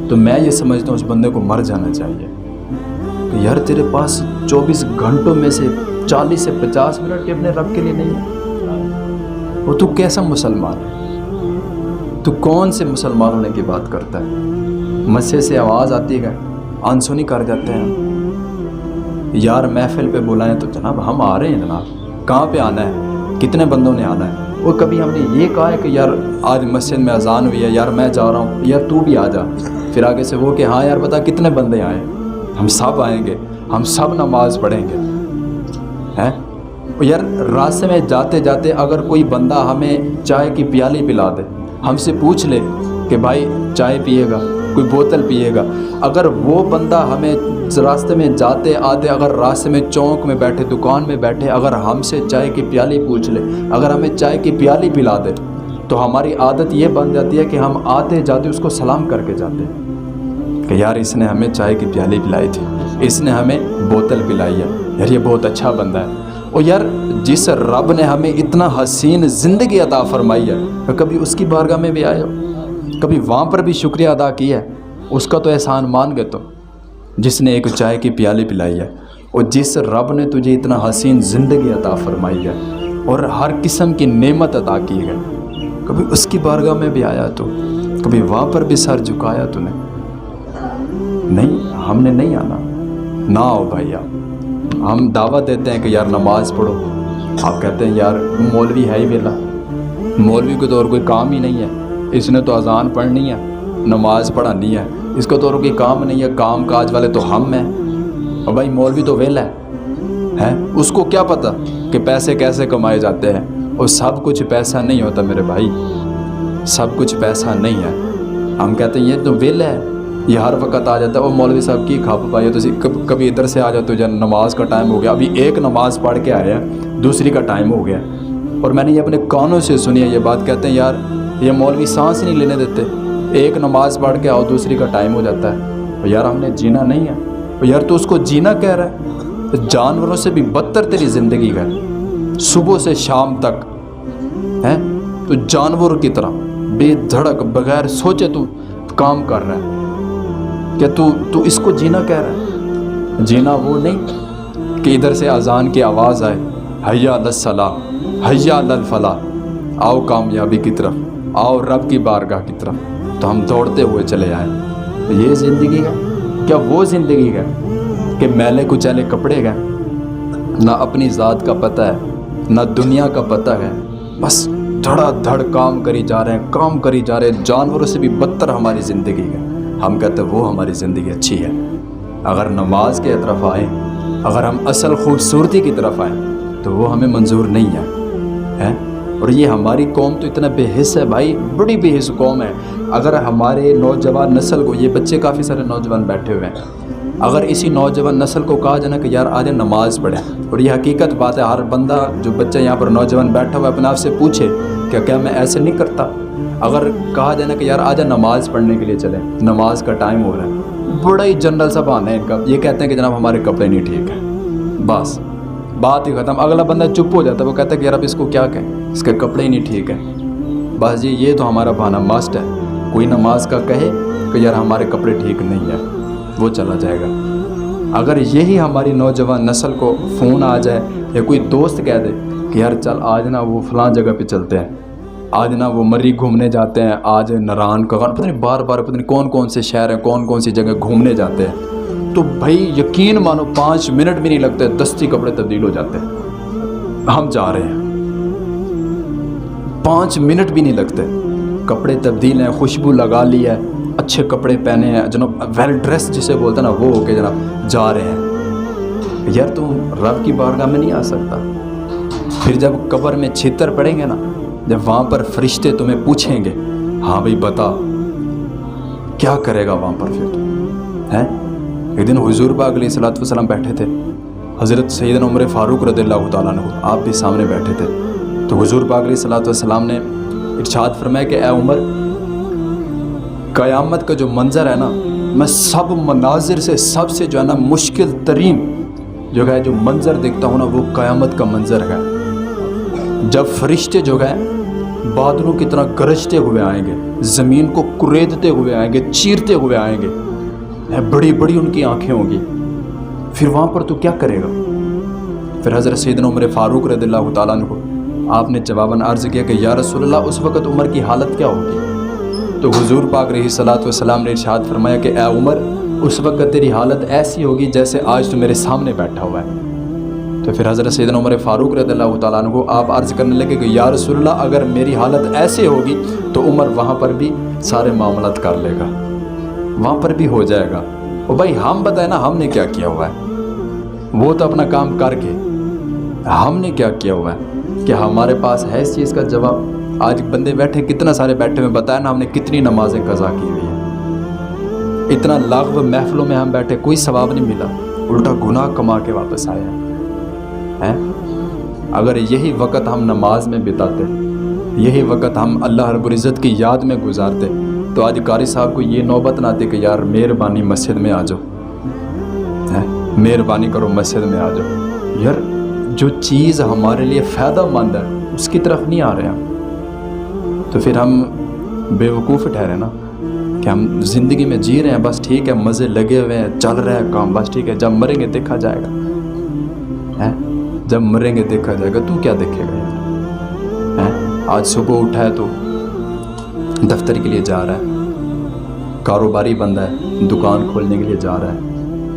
تو میں یہ سمجھتا ہوں اس بندے کو مر جانا چاہیے کہ یار تیرے پاس 24 گھنٹوں میں سے 40 سے 50 منٹ کے اپنے رب کے لیے نہیں ہے، وہ تو کیسا مسلمان ہے؟ تو کون سے مسلمان ہونے کی بات کرتا ہے؟ مسجد سے آواز آتی ہے، انسنی کر جاتے ہیں، یار محفل پہ بلائیں تو جناب ہم آ رہے ہیں، جناب کہاں پہ آنا ہے، کتنے بندوں نے آنا ہے؟ وہ کبھی ہم نے یہ کہا ہے کہ یار آج مسجد میں اذان ہوئی ہے، یار میں جا رہا ہوں، یار تو بھی آ جا، پھر آگے سے وہ کہ ہاں یار بتا کتنے بندے آئے؟ ہم سب آئیں گے، ہم سب نماز پڑھیں گے ہیں؟ یار راستے میں جاتے جاتے اگر کوئی بندہ ہمیں چائے کی پیالی پلا دے، ہم سے پوچھ لے کہ بھائی چائے پیے گا، کوئی بوتل پیے گا، اگر وہ بندہ ہمیں راستے میں جاتے آتے، اگر راستے میں چوک میں بیٹھے، دکان میں بیٹھے، اگر ہم سے چائے کی پیالی پوچھ لے، اگر ہمیں چائے کی پیالی پلا دے، تو ہماری عادت یہ بن جاتی ہے کہ ہم آتے جاتے اس کو سلام کر کے جاتے ہیں کہ یار اس نے ہمیں چائے کی پیالی پلائی تھی، اس نے ہمیں بوتل پلائی ہے، یار یہ بہت اچھا بندہ ہے۔ اور یار جس رب نے ہمیں اتنا حسین زندگی عطا فرمائی ہے، کبھی اس کی بارگاہ میں بھی آئے ہو، کبھی وہاں پر بھی شکریہ ادا کیا ہے؟ اس کا تو احسان مان گئے، تو جس نے ایک چائے کی پیالی پلائی ہے، اور جس رب نے تجھے اتنا حسین زندگی عطا فرمائی ہے اور ہر قسم کی نعمت عطا کی ہے، کبھی اس کی بارگاہ میں بھی آیا تو کبھی وہاں پر بھی سر جھکایا تو نے؟ نہیں، ہم نے نہیں آنا، نہ آؤ بھائی آپ۔ ہم دعوت دیتے ہیں کہ یار نماز پڑھو، آپ کہتے ہیں یار مولوی ہے ہی ویلا، مولوی کو تو اور کوئی کام ہی نہیں ہے، اس نے تو اذان پڑھنی ہے، نماز پڑھانی ہے، اس کو تو اور کوئی کام نہیں ہے، کام کاج والے تو ہم ہیں، اور بھائی مولوی تو ویلا ہے، اس کو کیا پتہ کہ پیسے کیسے کمائے جاتے ہیں؟ اور سب کچھ پیسہ نہیں ہوتا میرے بھائی، سب کچھ پیسہ نہیں ہے۔ ہم کہتے ہیں یہ تو ویلا ہے، یہ ہر وقت آ جاتا ہے، وہ مولوی صاحب کی کھا پائے تو کبھی ادھر سے آ جاتے ہو، جب نماز کا ٹائم ہو گیا، ابھی ایک نماز پڑھ کے آیا ہے، دوسری کا ٹائم ہو گیا، اور میں نے یہ اپنے کانوں سے سنی ہے یہ بات، کہتے ہیں یار یہ مولوی سانس نہیں لینے دیتے، ایک نماز پڑھ کے آؤ دوسری کا ٹائم ہو جاتا ہے، اور یار ہم نے جینا نہیں ہے، اور یار تو اس کو جینا کہہ رہا ہے؟ جانوروں سے بھی بدتر تیری زندگی ہے، صبح سے شام تک ہیں تو جانور کی طرح بے دھڑک بغیر سوچے تو کام کر رہا ہے، کیا تو اس کو جینا کہہ رہا ہے؟ جینا وہ نہیں کہ ادھر سے اذان کی آواز آئے، حیا علی الصلاۃ، حیا علی الفلاح، آؤ کامیابی کی طرف، آؤ رب کی بارگاہ کی طرف، تو ہم دوڑتے ہوئے چلے آئیں۔ یہ زندگی ہے؟ کیا وہ زندگی ہے کہ میلے کچیلے کپڑے گئے، نہ اپنی ذات کا پتہ ہے، نہ دنیا کا پتہ ہے، بس دھڑا دھڑ کام کری جا رہے ہیں، کام کری جا رہے ہیں، جانوروں سے بھی بدتر ہماری زندگی ہے۔ ہم کہتے ہیں وہ ہماری زندگی اچھی ہے۔ اگر نماز کے طرف آئیں، اگر ہم اصل خوبصورتی کی طرف آئیں تو وہ ہمیں منظور نہیں ہے۔ اور یہ ہماری قوم تو اتنا بے حس ہے بھائی، بڑی بے حس قوم ہے۔ اگر ہمارے نوجوان نسل کو، یہ بچے کافی سارے نوجوان بیٹھے ہوئے ہیں، اگر اسی نوجوان نسل کو کہا جائے نا کہ یار آج نماز پڑھیں، اور یہ حقیقت بات ہے، ہر بندہ جو بچہ یہاں پر نوجوان بیٹھا ہوا ہے اپنے آپ سے پوچھے کہ کیا میں ایسے نہیں کرتا؟ اگر کہا جائے نا کہ یار آج نماز پڑھنے کے لیے چلیں، نماز کا ٹائم ہو رہا ہے، بڑا ہی جنرل سا بہانہ ہے ان کا، یہ کہتے ہیں کہ جناب ہمارے کپڑے نہیں ٹھیک ہیں، بس بات ہی ختم۔ اگلا بندہ چپ ہو جاتا ہے، وہ کہتا ہے کہ یار اب اس کو کیا کہیں، اس کے کپڑے ہی نہیں ٹھیک ہیں، بس جی یہ تو ہمارا بہانہ ماسٹ ہے۔ کوئی نماز کا کہے کہ یار ہمارے کپڑے ٹھیک نہیں ہیں، وہ چلا جائے گا۔ اگر یہی ہماری نوجوان نسل کو فون آ جائے یا کوئی دوست کہہ دے کہ یار چل آج نا وہ فلاں جگہ پہ چلتے ہیں، آج نا وہ مری گھومنے جاتے ہیں، آج نران کا پتہ نہیں بار بار پتہ نہیں کون کون سے شہر ہیں، کون کون سی جگہ گھومنے جاتے ہیں، تو بھائی یقین مانو 5 منٹ بھی نہیں لگتے، دستی کپڑے تبدیل ہو جاتے ہیں۔ ہم جا رہے ہیں، 5 منٹ بھی نہیں لگتے، کپڑے تبدیل ہیں، خوشبو لگا لی ہے، اچھے کپڑے پہنے ہیں جناب، ویل ڈریس جسے بولتے ہیں نا، وہ ہو کے جناب جا رہے ہیں۔ یار تم رب کی بارگاہ میں نہیں آ سکتا۔ پھر جب قبر میں چھتر پڑیں گے نا، جب وہاں پر فرشتے تمہیں پوچھیں گے، ہاں بھائی بتا کیا کرے گا وہاں پر پھر ہیں؟ ایک دن حضور پاک علیہ الصلوۃ والسلام بیٹھے تھے، حضرت سیدنا عمر فاروق رضی اللہ تعالیٰ عنہ آپ بھی سامنے بیٹھے تھے، تو حضور پاک علیہ الصلوۃ والسلام نے ارشاد فرمایا کہ اے عمر، قیامت کا جو منظر ہے نا، میں سب مناظر سے سب سے جو ہے نا مشکل ترین جو ہے جو منظر دیکھتا ہوں نا، وہ قیامت کا منظر ہے، جب فرشتے جو ہے بادلوں کی طرح گرجتے ہوئے آئیں گے، زمین کو کریدتے ہوئے آئیں گے، چیرتے ہوئے آئیں گے، بڑی بڑی ان کی آنکھیں ہوں گی، پھر وہاں پر تو کیا کرے گا؟ پھر حضرت سیدنا عمر فاروق رضی اللہ تعالیٰ عنہ کو آپ نے جواباً عرض کیا کہ یا رسول اللہ، اس وقت عمر کی حالت کیا ہوگی؟ تو حضور پاک علیہ الصلوۃ والسلام نے ارشاد فرمایا کہ اے عمر، اس وقت تیری حالت ایسی ہوگی جیسے آج تو میرے سامنے بیٹھا ہوا ہے۔ تو پھر حضرت سیدنا عمر فاروق رضی اللہ تعالیٰ عنہ کو آپ عرض کرنے لگے کہ یا رسول اللہ، اگر میری حالت ایسے ہوگی تو عمر وہاں پر بھی سارے معاملات کر لے گا، وہاں پر بھی ہو جائے گا۔ اور بھائی ہم بتائیں نا، ہم نے کیا کیا ہوا ہے؟ وہ تو اپنا کام کر کے، ہم نے کیا کیا ہوا ہے کہ ہمارے پاس ہے اس چیز کا جواب؟ آج بندے بیٹھے، کتنا سارے بیٹھے ہوئے، بتائیں نا ہم نے کتنی نمازیں قضا کی ہوئی ہیں، اتنا لغو محفلوں میں ہم بیٹھے، کوئی ثواب نہیں ملا، الٹا گناہ کما کے واپس آیا ہے۔ اگر یہی وقت ہم نماز میں بتاتے، یہی وقت ہم اللہ رب العزت کی یاد میں گزارتے، تو آج قاری صاحب کو یہ نوبت نہ آتی کہ یار مہربانی مسجد میں آ جاؤ، مہربانی کرو مسجد میں آ جاؤ۔ یار جو چیز ہمارے لیے فائدہ مند ہے اس کی طرف نہیں آ رہے ہیں، تو پھر ہم بے وقوف ٹھہرے نا کہ ہم زندگی میں جی رہے ہیں، بس ٹھیک ہے، مزے لگے ہوئے ہیں، چل رہا ہے کام، بس ٹھیک ہے، جب مریں گے دیکھا جائے گا، جب مریں گے دیکھا جائے گا۔ تو کیا دیکھے گا یار؟ آج صبح اٹھا ہے تو دفتر کے لیے جا رہا ہے، کاروباری بندہ ہے، دکان کھولنے کے لیے جا رہا ہے،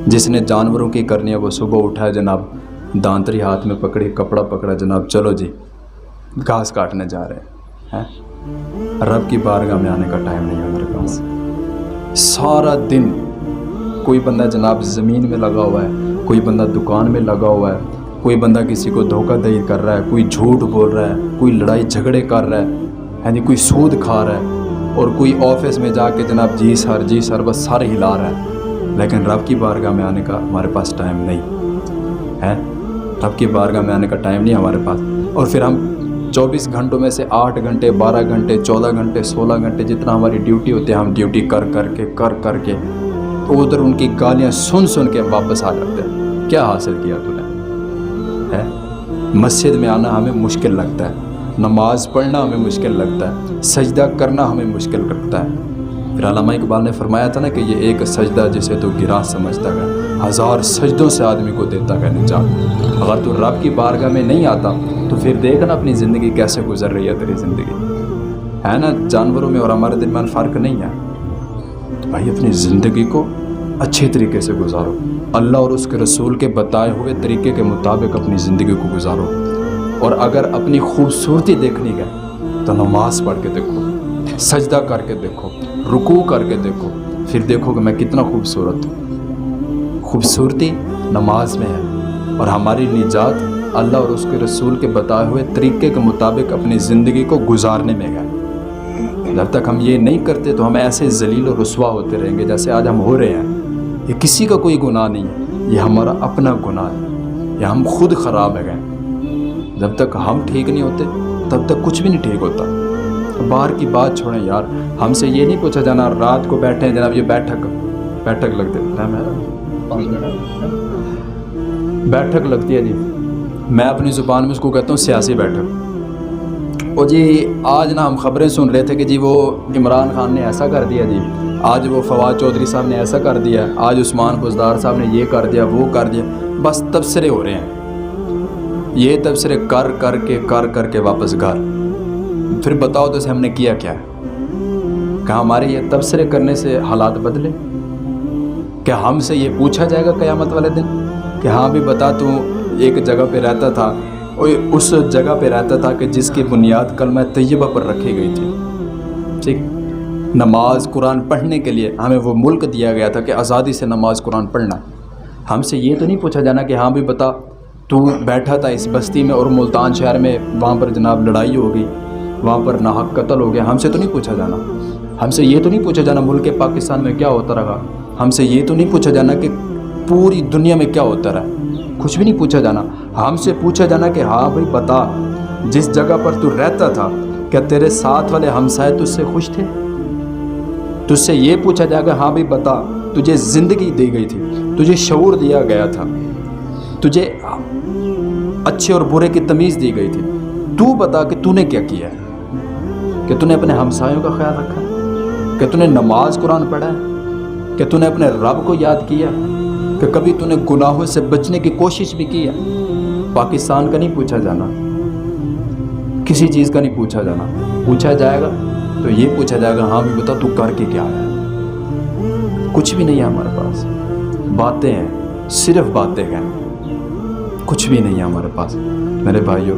جس نے جانوروں کی کرنی ہے وہ صبح اٹھا ہے جناب، دانتری ہاتھ میں پکڑی، کپڑا پکڑا، جناب چلو جی گھاس کاٹنے جا رہے ہیں۔ رب کی بارگاہ میں آنے کا ٹائم نہیں ہے ہمارے پاس۔ سارا دن کوئی بندہ جناب زمین میں لگا ہوا ہے، کوئی بندہ دکان میں لگا ہوا ہے، کوئی بندہ کسی کو دھوکہ دہی کر رہا ہے، کوئی جھوٹ بول رہا ہے، کوئی لڑائی جھگڑے کر رہا ہے، یعنی کوئی سود کھا رہا ہے، اور کوئی آفس میں جا کے جناب جی سر بس سارے ہلا رہا ہے، لیکن رب کی بارگاہ میں آنے کا ہمارے پاس ٹائم نہیں ہے۔ رب کی بارگاہ میں آنے کا ٹائم نہیں ہمارے پاس، اور پھر ہم 24 گھنٹوں میں سے 8 گھنٹے 12 گھنٹے 14 گھنٹے 16 گھنٹے جتنا ہماری ڈیوٹی ہوتی ہے، ہم ڈیوٹی کر کر کے ادھر ان کی گالیاں سن کے واپس آ جاتے ہیں۔ کیا حاصل کیا تو نے؟ مسجد میں آنا ہمیں مشکل لگتا ہے، نماز پڑھنا ہمیں مشکل لگتا ہے، سجدہ کرنا ہمیں مشکل لگتا ہے۔ پھر علامہ اقبال نے فرمایا تھا نا کہ یہ ایک سجدہ جسے تو گراں سمجھتا ہے، 1000 سجدوں سے آدمی کو دیتا ہے نجات۔ اگر تو رب کی بارگاہ میں نہیں آتا تو پھر دیکھ نا اپنی زندگی کیسے گزر رہی ہے تیری زندگی، ہے نا؟ جانوروں میں اور ہمارے درمیان فرق نہیں ہے۔ تو بھائی اپنی زندگی کو اچھے طریقے سے گزارو، اللہ اور اس کے رسول کے بتائے ہوئے طریقے کے مطابق اپنی زندگی کو گزارو۔ اور اگر اپنی خوبصورتی دیکھنی ہے تو نماز پڑھ کے دیکھو، سجدہ کر کے دیکھو، رکوع کر کے دیکھو، پھر دیکھو کہ میں کتنا خوبصورت ہوں۔ خوبصورتی نماز میں ہے، اور ہماری نجات اللہ اور اس کے رسول کے بتائے ہوئے طریقے کے مطابق اپنی زندگی کو گزارنے میں ہے۔ جب تک ہم یہ نہیں کرتے تو ہم ایسے ذلیل و رسوا ہوتے رہیں گے جیسے آج ہم ہو رہے ہیں۔ یہ کسی کا کوئی گناہ نہیں ہے، یہ ہمارا اپنا گناہ ہے، یہ ہم خود خراب ہے۔ جب تک ہم ٹھیک نہیں ہوتے تب تک کچھ بھی نہیں ٹھیک ہوتا۔ باہر کی بات چھوڑیں یار، ہم سے یہ نہیں پوچھا جانا رات کو بیٹھے ہیں جناب، یہ بیٹھک لگتی بیٹھک لگتی ہے جی، میں اپنی زبان میں اس کو کہتا ہوں سیاسی بیٹھک۔ اور جی آج نا ہم خبریں سن رہے تھے کہ جی وہ عمران خان نے ایسا کر دیا، جی آج وہ فواد چودھری صاحب نے ایسا کر دیا، آج عثمان بزدار صاحب نے یہ کر دیا وہ کر دیا، بس تبصرے ہو رہے ہیں۔ یہ تبصرے کر کے واپس گھر، پھر بتاؤ تو اسے ہم نے کیا کیا ہے؟ کہ ہمارے یہ تبصرے کرنے سے حالات بدلے؟ کیا ہم سے یہ پوچھا جائے گا قیامت والے دن کہ ہاں بھی بتا تو ایک جگہ پہ رہتا تھا، اور اس جگہ پہ رہتا تھا کہ جس کی بنیاد کلمہ طیبہ پر رکھی گئی تھی، ٹھیک؟ نماز قرآن پڑھنے کے لیے ہمیں وہ ملک دیا گیا تھا کہ آزادی سے نماز قرآن پڑھنا۔ ہم سے یہ تو نہیں پوچھا جانا کہ ہاں بھی بتا تو بیٹھا تھا اس بستی میں اور ملتان شہر میں، وہاں پر جناب لڑائی ہو گئی، وہاں پر ناحق قتل ہو گیا، ہم سے تو نہیں پوچھا جانا۔ ہم سے یہ تو نہیں پوچھا جانا ملک پاکستان میں کیا ہوتا رہا, ہم سے یہ تو نہیں پوچھا جانا کہ پوری دنیا میں کیا ہوتا رہا, کچھ بھی نہیں پوچھا جانا. ہم سے پوچھا جانا کہ ہاں بھائی بتا, جس جگہ پر تو رہتا تھا کیا تیرے ساتھ والے ہمسائے تجھ سے خوش تھے؟ تجھ سے یہ پوچھا جائے گا ہاں بھائی بتا, تجھے زندگی دی گئی تھی, تجھے شعور دیا گیا تھا, تجھے اچھے اور برے کی تمیز دی گئی تھی, تو بتا کہ تو نے کیا کیا ہے, کہ تو نے اپنے ہمسایوں کا خیال رکھا ہے, کہ تو نے نماز قرآن پڑھا ہے, کہ تو نے اپنے رب کو یاد کیا, کہ کبھی تو نے گناہوں سے بچنے کی کوشش بھی کی ہے. پاکستان کا نہیں پوچھا جانا, کسی چیز کا نہیں پوچھا جانا. پوچھا جائے گا تو یہ پوچھا جائے گا ہاں بھی بتا تو کر کے کیا ہے. کچھ بھی نہیں ہے ہمارے پاس, باتیں ہیں, صرف باتیں ہیں, کچھ بھی نہیں ہے ہمارے پاس. میرے بھائیوں,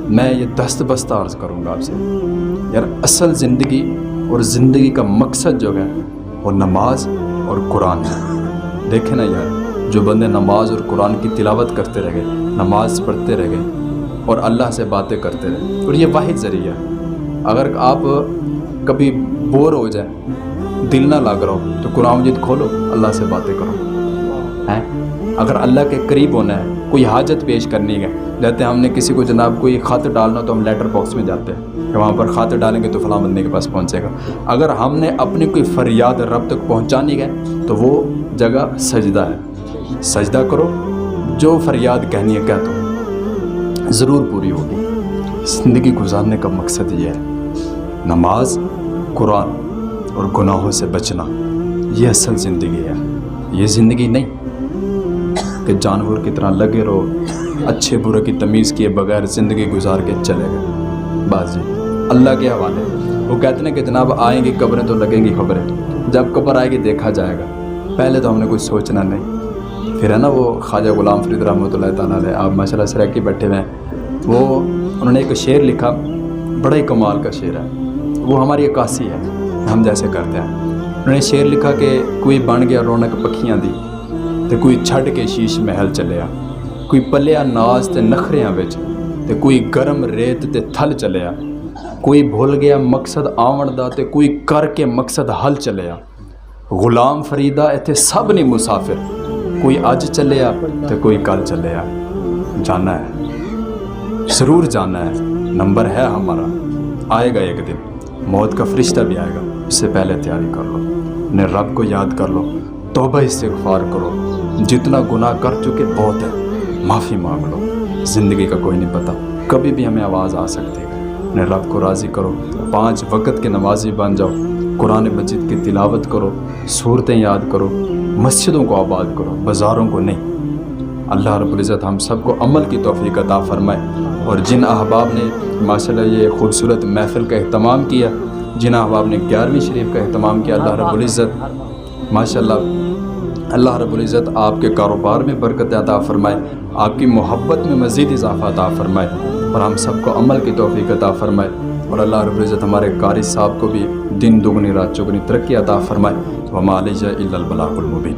میں یہ دست بستہ عرض کروں گا آپ سے, یار اصل زندگی اور زندگی کا مقصد جو ہے وہ نماز اور قرآن ہے. دیکھیں نا یار, جو بندے نماز اور قرآن کی تلاوت کرتے رہ گئے, نماز پڑھتے رہ گئے اور اللہ سے باتیں کرتے رہے, اور یہ واحد ذریعہ ہے. اگر آپ کبھی بور ہو جائیں, دل نہ لگ رہا ہو تو قرآن مجید کھولو, اللہ سے باتیں کرو. ہیں اگر اللہ کے قریب ہونا ہے, کوئی حاجت پیش کرنی ہے, جاتے ہم نے کسی کو جناب کوئی خط ڈالنا تو ہم لیٹر باکس میں جاتے ہیں کہ وہاں پر خط ڈالیں گے تو فلاں بندے کے پاس پہنچے گا. اگر ہم نے اپنی کوئی فریاد رب تک پہنچانی ہے تو وہ جگہ سجدہ ہے. سجدہ کرو, جو فریاد کہنی ہے کہہ دو, ضرور پوری ہوگی. زندگی گزارنے کا مقصد یہ ہے, نماز, قرآن اور گناہوں سے بچنا. یہ اصل زندگی ہے. یہ زندگی نہیں کہ جانور کی طرح لگے رہو, اچھے برے کی تمیز کیے بغیر زندگی گزار کے چلے گئے. بس جی اللہ کے حوالے. وہ کہتے ہیں کہ جناب آئیں گی قبریں تو لگیں گی خبریں, جب قبر آئے گی دیکھا جائے گا. پہلے تو ہم نے کچھ سوچنا نہیں. پھر ہے نا وہ خواجہ غلام فرید رحمۃ اللہ تعالیٰ علیہ, آپ ماشاء اللہ سرکی بیٹھے ہوئے ہیں, وہ انہوں نے ایک شعر لکھا, بڑا ہی کمال کا شعر ہے. وہ ہماری عکاسی ہے, ہم جیسے کرتے ہیں. انہوں نے شعر لکھا کہ کوئی بن گیا رونق پکھیاں دی, تے کوئی چھڈ کے شیش محل چلیا, کوئی پلیا ناز تے نخریاں وچ, تے کوئی گرم ریت تے تھل چلیا, کوئی بھول گیا مقصد آون دا تے کوئی کر کے مقصد حل چلیا. غلام فریدہ ایتھے سب نہیں مسافر, کوئی اج چلیا تے کوئی کل چلیا. جانا ہے, ضرور جانا ہے, نمبر ہے ہمارا. آئے گا ایک دن, موت کا فرشتہ بھی آئے گا, اس سے پہلے تیاری کر لو, اپنے رب کو یاد کر لو, توبہ استغفار کرو. جتنا گناہ کر چکے بہت ہے, معافی مانگ لو. زندگی کا کوئی نہیں پتہ, کبھی بھی ہمیں آواز آ سکتی ہے. اپنے رب کو راضی کرو, 5 وقت کے نمازی بن جاؤ, قرآن مجید کی تلاوت کرو, صورتیں یاد کرو, مسجدوں کو آباد کرو, بازاروں کو نہیں. اللہ رب العزت ہم سب کو عمل کی توفیق عطا فرمائے. اور جن احباب نے ماشاءاللہ یہ خوبصورت محفل کا اہتمام کیا, جن احباب نے 11ویں شریف کا اہتمام کیا, اللہ رب العزت ماشاءاللہ, اللہ رب العزت آپ کے کاروبار میں برکت عطا فرمائے, آپ کی محبت میں مزید اضافہ عطا فرمائے, اور ہم سب کو عمل کی توفیق عطا فرمائے. اور اللہ رب العزت ہمارے قاری صاحب کو بھی دن دگنی رات چگنی ترقی عطا فرمائے. وما علیہ الا البلاغ المبین.